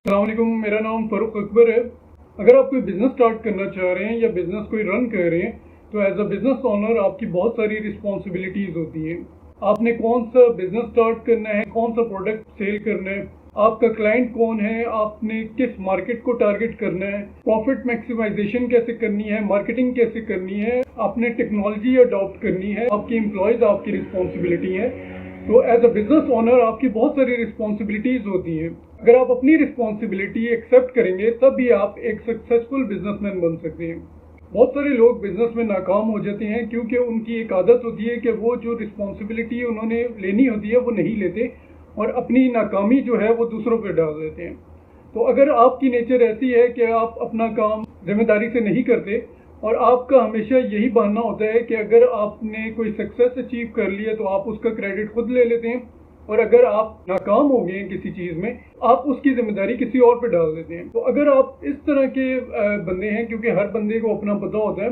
अस्सलाम वालेकुम, मेरा नाम फ़ारूक अकबर है। अगर आप कोई बिज़नेस स्टार्ट करना चाह रहे हैं या बिज़नेस कोई रन कर रहे हैं तो एज अ बिज़नेस ओनर आपकी बहुत सारी रिस्पॉन्सिबिलिटीज़ होती हैं। आपने कौन सा बिज़नेस स्टार्ट करना है, कौन सा प्रोडक्ट सेल करना है, आपका क्लाइंट कौन है, आपने किस मार्केट को टारगेट करना है, प्रॉफिट मैक्सिमाइजेशन कैसे करनी है, मार्केटिंग कैसे करनी है, आपने टेक्नोलॉजी अडॉप्ट करनी है, आपकी एम्प्लॉयज़ आपकी रिस्पॉन्सिबिलिटी है। तो एज अ बिजनेस ओनर आपकी बहुत सारी रिस्पॉन्सिबिलिटीज होती हैं। अगर आप अपनी रिस्पॉन्सिबिलिटी एक्सेप्ट करेंगे तब भी आप एक सक्सेसफुल बिजनेसमैन बन सकते हैं। बहुत सारे लोग बिजनेस में नाकाम हो जाते हैं क्योंकि उनकी एक आदत होती है कि वो जो रिस्पॉन्सिबिलिटी उन्होंने लेनी होती है वो नहीं लेते और अपनी नाकामी जो है वो दूसरों पर डाल देते हैं। तो अगर आपकी नेचर ऐसी है कि आप अपना काम जिम्मेदारी से नहीं करते और आपका हमेशा यही बहाना होता है कि अगर आपने कोई सक्सेस अचीव कर लिया तो आप उसका क्रेडिट खुद ले लेते हैं और अगर आप नाकाम हो गए किसी चीज़ में आप उसकी जिम्मेदारी किसी और पे डाल देते हैं। तो अगर आप इस तरह के बंदे हैं, क्योंकि हर बंदे को अपना पता होता है,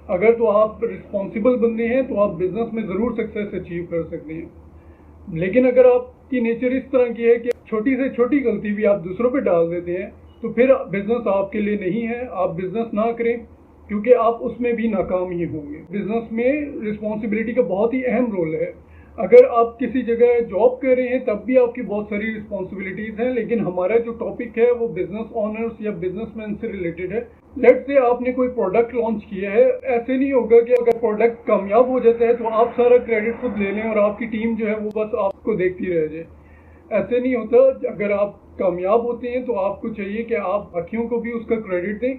अगर तो आप रिस्पॉन्सिबल बंदे हैं तो आप बिजनेस में ज़रूर सक्सेस अचीव कर सकते हैं। लेकिन अगर आपकी नेचर इस तरह की है कि छोटी से छोटी गलती भी आप दूसरों पे डाल देते हैं तो फिर बिजनेस आपके लिए नहीं है। आप बिजनेस ना करें क्योंकि आप उसमें भी नाकाम ही होंगे। बिजनेस में रिस्पॉन्सिबिलिटी का बहुत ही अहम रोल है। अगर आप किसी जगह जॉब कर रहे हैं तब भी आपकी बहुत सारी रिस्पॉन्सिबिलिटीज़ हैं, लेकिन हमारा जो टॉपिक है वो बिजनेस ओनर्स या बिजनेसमैन से रिलेटेड है। लेट्स से आपने कोई प्रोडक्ट लॉन्च किया है, ऐसे नहीं होगा कि अगर प्रोडक्ट कामयाब हो जाता है तो आप सारा क्रेडिट खुद ले लें और आपकी टीम जो है वो बस आपको देखती रह जाए। ऐसे नहीं होता। अगर आप कामयाब होते हैं तो आपको चाहिए कि आप बाकियों को भी उसका क्रेडिट दें,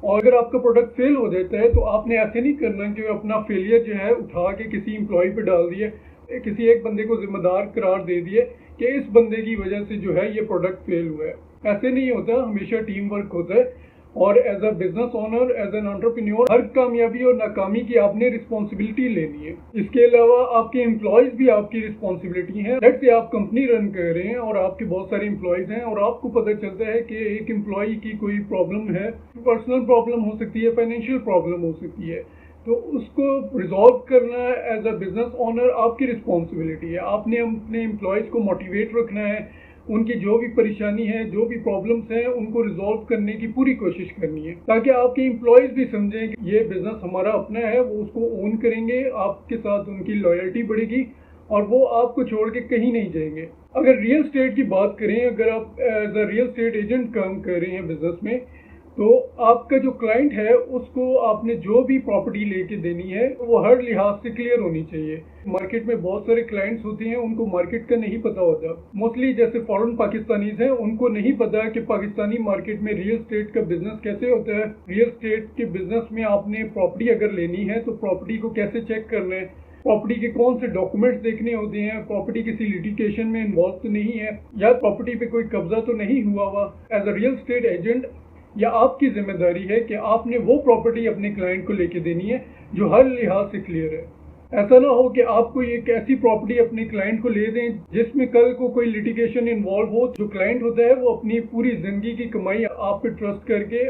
और अगर आपका प्रोडक्ट फेल हो जाता है तो आपने ऐसे नहीं करना कि अपना फेलियर जो है उठा के किसी एम्प्लॉय पे डाल दिए, किसी एक बंदे को जिम्मेदार करार दे दिए कि इस बंदे की वजह से जो है ये प्रोडक्ट फेल हुआ है। ऐसे नहीं होता, हमेशा टीम वर्क होता है। और as a business owner, as an entrepreneur, हर कामयाबी और नाकामी की आपने रिस्पॉन्सिबिलिटी लेनी है। इसके अलावा आपके एम्प्लॉयज़ भी आपकी रिस्पॉन्सिबिलिटी है। लेट्स से आप कंपनी रन कर रहे हैं और आपके बहुत सारे एम्प्लॉयज़ हैं और आपको पता चलता है कि एक एम्प्लॉय की कोई प्रॉब्लम है, पर्सनल प्रॉब्लम हो सकती है, फाइनेंशियल प्रॉब्लम हो सकती है, तो उसको रिजॉल्व करना एज अ बिजनेस ओनर आपकी रिस्पॉन्सिबिलिटी है। आपने अपने एम्प्लॉयज़ को मोटिवेट रखना है, उनकी जो भी परेशानी है, जो भी प्रॉब्लम्स हैं, उनको रिजॉल्व करने की पूरी कोशिश करनी है ताकि आपके एम्प्लॉयज़ भी समझें कि ये बिजनेस हमारा अपना है, वो उसको ओन करेंगे, आपके साथ उनकी लॉयल्टी बढ़ेगी और वो आपको छोड़ के कहीं नहीं जाएंगे। अगर रियल स्टेट की बात करें, अगर आप as a real estate agent काम कर रहे हैं बिजनेस में, तो आपका जो क्लाइंट है उसको आपने जो भी प्रॉपर्टी लेके देनी है वो हर लिहाज से क्लियर होनी चाहिए। मार्केट में बहुत सारे क्लाइंट्स होते हैं, उनको मार्केट का नहीं पता होता। मोस्टली जैसे फॉरेन पाकिस्तानीज हैं, उनको नहीं पता कि पाकिस्तानी मार्केट में रियल स्टेट का बिजनेस कैसे होता है। रियल स्टेट के बिजनेस में आपने प्रॉपर्टी अगर लेनी है तो प्रॉपर्टी को कैसे चेक करना है, प्रॉपर्टी के कौन से डॉक्यूमेंट्स देखने होते हैं, प्रॉपर्टी किसी लिटिगेशन में इन्वॉल्व तो नहीं है, या प्रॉपर्टी पे कोई कब्जा तो नहीं हुआ हुआ। As a real estate agent या आपकी जिम्मेदारी है कि आपने वो प्रॉपर्टी अपने क्लाइंट को लेके देनी है जो हर लिहाज से क्लियर है। ऐसा ना हो कि आपको एक ऐसी प्रॉपर्टी अपने क्लाइंट को ले दें जिसमें कल को कोई लिटिगेशन इन्वॉल्व हो। जो क्लाइंट होता है वो अपनी पूरी जिंदगी की कमाई आप पे ट्रस्ट करके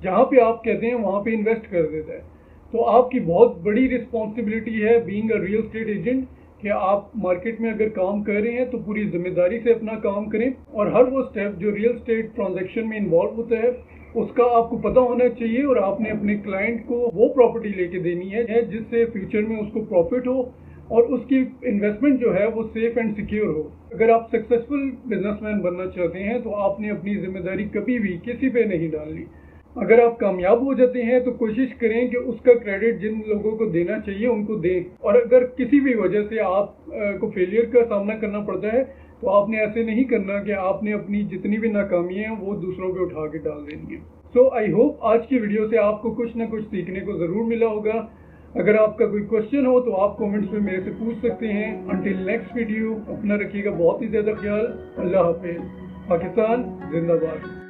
जहाँ पे आप कहते हैं वहाँ पे इन्वेस्ट कर देता है। तो आपकी बहुत बड़ी रिस्पॉन्सिबिलिटी है being a real estate agent कि आप मार्केट में अगर काम कर रहे हैं तो पूरी जिम्मेदारी से अपना काम करें और हर वो स्टेप जो रियल स्टेट ट्रांजैक्शन में इन्वॉल्व होता है उसका आपको पता होना चाहिए और आपने अपने क्लाइंट को वो प्रॉपर्टी लेके देनी है जिससे फ्यूचर में उसको प्रॉफिट हो और उसकी इन्वेस्टमेंट जो है वो सेफ एंड सिक्योर हो। अगर आप सक्सेसफुल बिजनेसमैन बनना चाहते हैं तो आपने अपनी जिम्मेदारी कभी भी किसी पे नहीं डालनी। अगर आप कामयाब हो जाते हैं तो कोशिश करें कि उसका क्रेडिट जिन लोगों को देना चाहिए उनको दें, और अगर किसी भी वजह से आप को फेलियर का सामना करना पड़ता है तो आपने ऐसे नहीं करना कि आपने अपनी जितनी भी नाकामियाँ हैं वो दूसरों पे उठा के डाल देनी है। सो आई होप आज की वीडियो से आपको कुछ ना कुछ सीखने को ज़रूर मिला होगा। अगर आपका कोई क्वेश्चन हो तो आप कमेंट्स में मेरे से पूछ सकते हैं। अंटिल नेक्स्ट वीडियो, अपना रखिएगा बहुत ही ज़्यादा ख्याल। अल्लाह हाफिज़। पाकिस्तान जिंदाबाद।